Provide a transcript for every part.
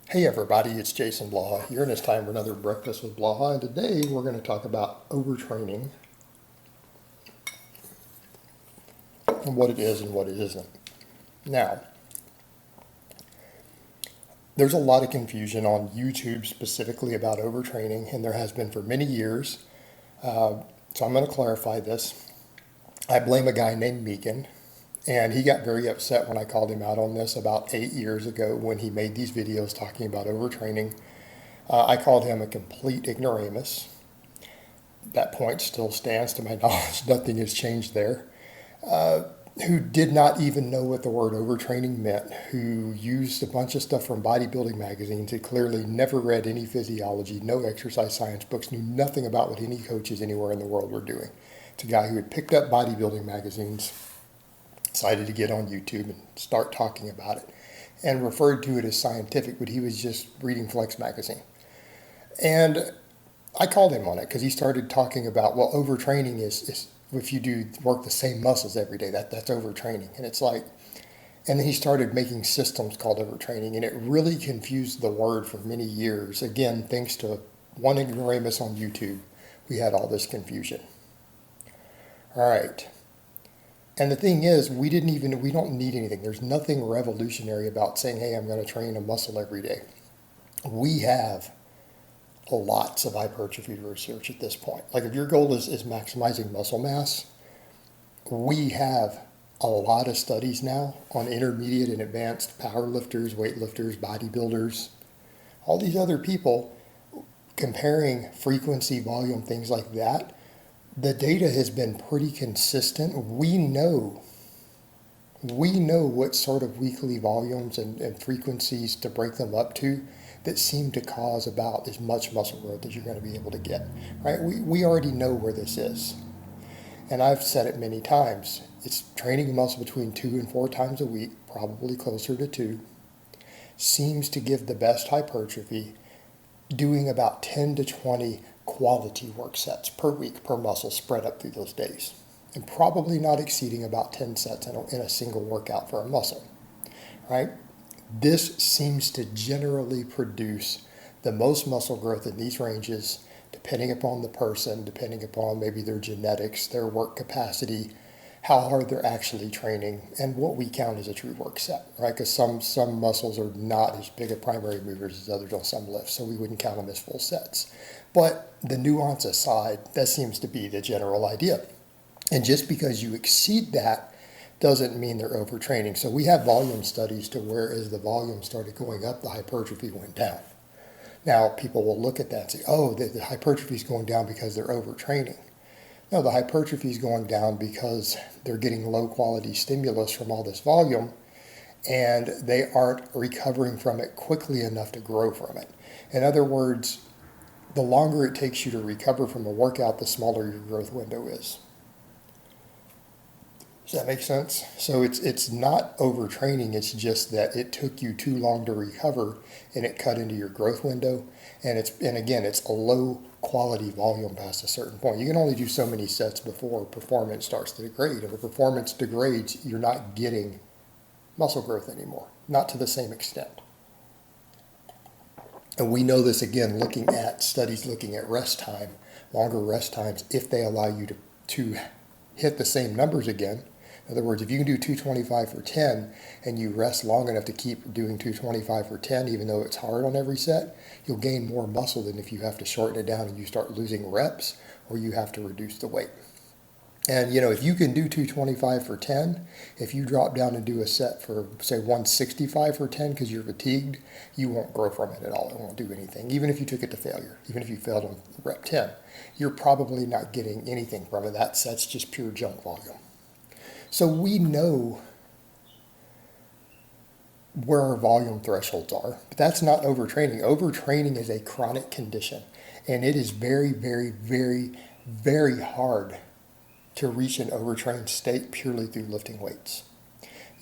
Hey everybody, it's Jason Blaha here, and it's time for another Breakfast with Blaha. And today we're going to talk about overtraining and what it is and what it isn't. Now, there's a lot of confusion on YouTube specifically about overtraining, and there has been for many years. So I'm going to clarify this. I blame a guy named Megan, and he got very upset when I called him out on this about 8 years ago when he made these videos talking about overtraining. I called him a complete ignoramus. That point still stands to my knowledge. Nothing has changed there. Who did not even know what the word overtraining meant, who used a bunch of stuff from bodybuilding magazines, who clearly never read any physiology, no exercise science books, knew nothing about what any coaches anywhere in the world were doing. It's a guy who had picked up bodybuilding magazines, decided to get on YouTube and start talking about it, and referred to it as scientific, but he was just reading Flex magazine. And I called him on it because he started talking about, well, overtraining is if you do work the same muscles every day, that's overtraining. And it's like, and then he started making systems called overtraining, and it really confused the word for many years. Again, thanks to one ignoramus on YouTube, we had all this confusion. All right. And the thing is, we don't need anything. There's nothing revolutionary about saying, hey, I'm going to train a muscle every day. We have lots of hypertrophy research at this point. Like if your goal is maximizing muscle mass, we have a lot of studies now on intermediate and advanced powerlifters, weightlifters, bodybuilders, all these other people comparing frequency, volume, things like that. The data has been pretty consistent. We know what sort of weekly volumes and frequencies to break them up to that seem to cause about as much muscle growth as you're going to be able to get, right? We already know where this is. And I've said it many times. It's training muscle between 2 and 4 times a week, probably closer to 2, seems to give the best hypertrophy, doing about 10 to 20 quality work sets per week per muscle spread up through those days, and probably not exceeding about 10 sets in a single workout for a muscle, right? This seems to generally produce the most muscle growth in these ranges, depending upon the person, depending upon maybe their genetics, their work capacity, how hard they're actually training, and what we count as a true work set, right? Because some muscles are not as big of primary movers as others on some lifts, so we wouldn't count them as full sets. But the nuance aside, that seems to be the general idea. And just because you exceed that doesn't mean they're overtraining. So we have volume studies to where as the volume started going up, the hypertrophy went down. Now, people will look at that and say, oh, the hypertrophy is going down because they're overtraining. No, the hypertrophy is going down because they're getting low quality stimulus from all this volume, and they aren't recovering from it quickly enough to grow from it. In other words, the longer it takes you to recover from a workout, the smaller your growth window is. Does that make sense? So it's not overtraining, it's just that it took you too long to recover and it cut into your growth window. And again, it's a low quality volume past a certain point. You can only do so many sets before performance starts to degrade. If the performance degrades, you're not getting muscle growth anymore, not to the same extent. And we know this again looking at studies looking at rest time, longer rest times, if they allow you to hit the same numbers again. In other words, if you can do 225 for 10 and you rest long enough to keep doing 225 for 10, even though it's hard on every set, you'll gain more muscle than if you have to shorten it down and you start losing reps or you have to reduce the weight. And, if you can do 225 for 10, if you drop down and do a set for, say, 165 for 10 because you're fatigued, you won't grow from it at all. It won't do anything. Even if you took it to failure, even if you failed on rep 10, you're probably not getting anything from it. That set's just pure junk volume. So we know where our volume thresholds are, but that's not overtraining. Overtraining is a chronic condition, and it is very, very, very, very hard to reach an overtrained state purely through lifting weights.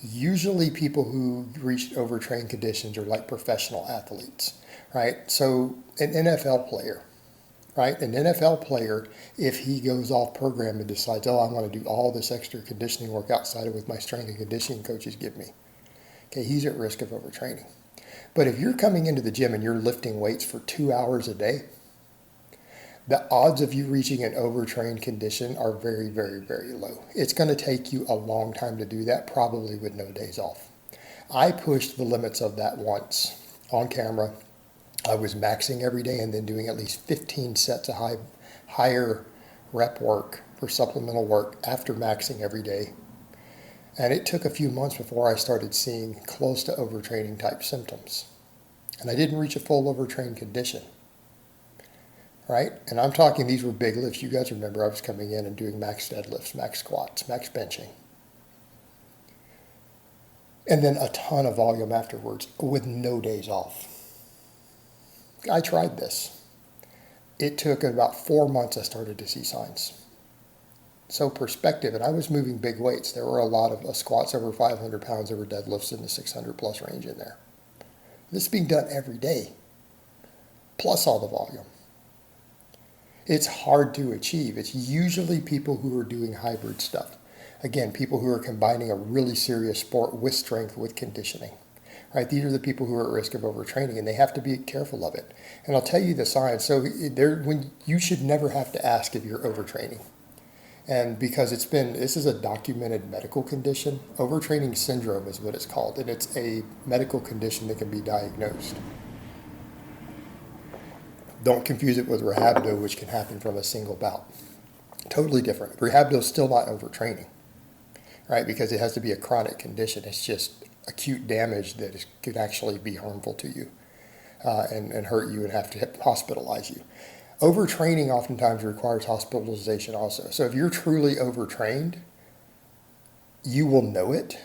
Usually people who reach overtrained conditions are like professional athletes, right? So an NFL player, right? An NFL player, if he goes off program and decides, oh, I want to do all this extra conditioning work outside of what my strength and conditioning coaches give me, okay, he's at risk of overtraining. But if you're coming into the gym and you're lifting weights for 2 hours a day, the odds of you reaching an overtrained condition are very, very, very low. It's going to take you a long time to do that, probably with no days off. I pushed the limits of that once on camera. I was maxing every day and then doing at least 15 sets of higher rep work for supplemental work after maxing every day. And it took a few months before I started seeing close to overtraining type symptoms. And I didn't reach a full overtrained condition. Right? And I'm talking, these were big lifts. You guys remember I was coming in and doing max deadlifts, max squats, max benching. And then a ton of volume afterwards with no days off. I tried this. It took about 4 months I started to see signs. So perspective, and I was moving big weights. There were a lot of squats over 500 pounds, there were deadlifts in the 600 plus range in there. This is being done every day, plus all the volume. It's hard to achieve. It's usually people who are doing hybrid stuff. Again, people who are combining a really serious sport with strength, with conditioning. Right? These are the people who are at risk of overtraining, and they have to be careful of it. And I'll tell you the signs. So when you should never have to ask if you're overtraining. And because this is a documented medical condition. Overtraining syndrome is what it's called, and it's a medical condition that can be diagnosed. Don't confuse it with rhabdo, which can happen from a single bout. Totally different. Rhabdo is still not overtraining, right? Because it has to be a chronic condition. It's just acute damage that could actually be harmful to you and hurt you and have to hospitalize you. Overtraining oftentimes requires hospitalization also. So if you're truly overtrained, you will know it.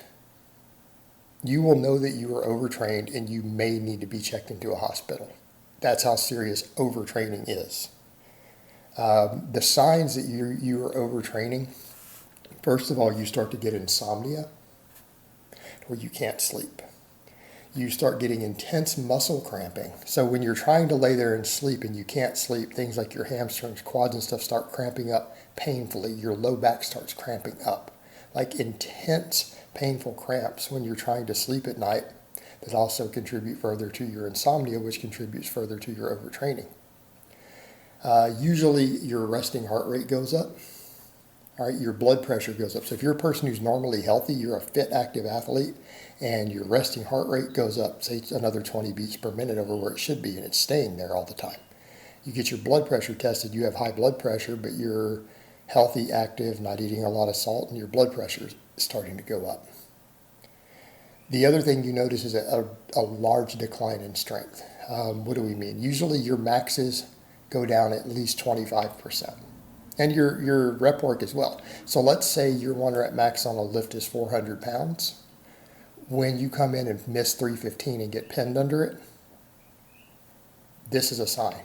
You will know that you are overtrained and you may need to be checked into a hospital. That's how serious overtraining is. The signs that you are overtraining, first of all, you start to get insomnia, where you can't sleep. You start getting intense muscle cramping. So when you're trying to lay there and sleep and you can't sleep, things like your hamstrings, quads and stuff start cramping up painfully. Your low back starts cramping up. Like intense, painful cramps when you're trying to sleep at night. That also contribute further to your insomnia, which contributes further to your overtraining. Usually your resting heart rate goes up. All right, your blood pressure goes up. So if you're a person who's normally healthy, you're a fit, active athlete, and your resting heart rate goes up, say it's another 20 beats per minute over where it should be, and it's staying there all the time. You get your blood pressure tested, you have high blood pressure, but you're healthy, active, not eating a lot of salt, and your blood pressure is starting to go up. The other thing you notice is a large decline in strength. What do we mean? Usually your maxes go down at least 25%. And your rep work as well. So let's say your one rep max on a lift is 400 pounds. When you come in and miss 315 and get pinned under it, this is a sign.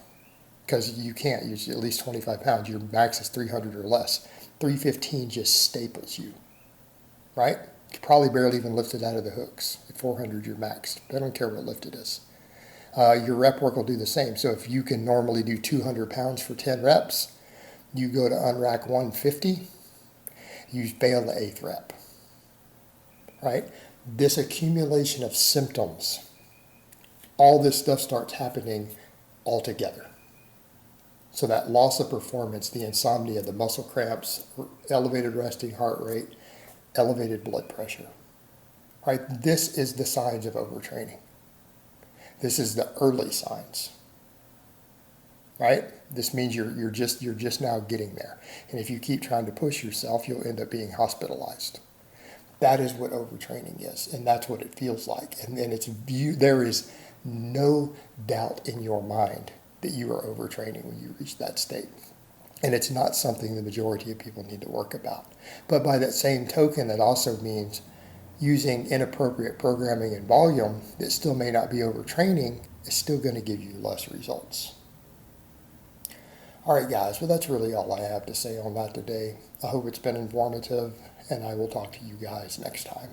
Because you can't use at least 25 pounds. Your max is 300 or less. 315 just staples you, right? You could probably barely even lift it out of the hooks. At 400, you're maxed. I don't care what lift it is. Your rep work will do the same. So if you can normally do 200 pounds for 10 reps, you go to unrack 150, you fail the 8th rep, right? This accumulation of symptoms, all this stuff starts happening all together. So that loss of performance, the insomnia, the muscle cramps, elevated resting heart rate, elevated blood pressure, right? This is the signs of overtraining. This is the early signs, right? This means you're just now getting there. And if you keep trying to push yourself, you'll end up being hospitalized. That is what overtraining is, and that's what it feels like. And there is no doubt in your mind that you are overtraining when you reach that state. And it's not something the majority of people need to work about. But by that same token, it also means using inappropriate programming and volume that still may not be overtraining is still going to give you less results. All right, guys, well, that's really all I have to say on that today. I hope it's been informative, and I will talk to you guys next time.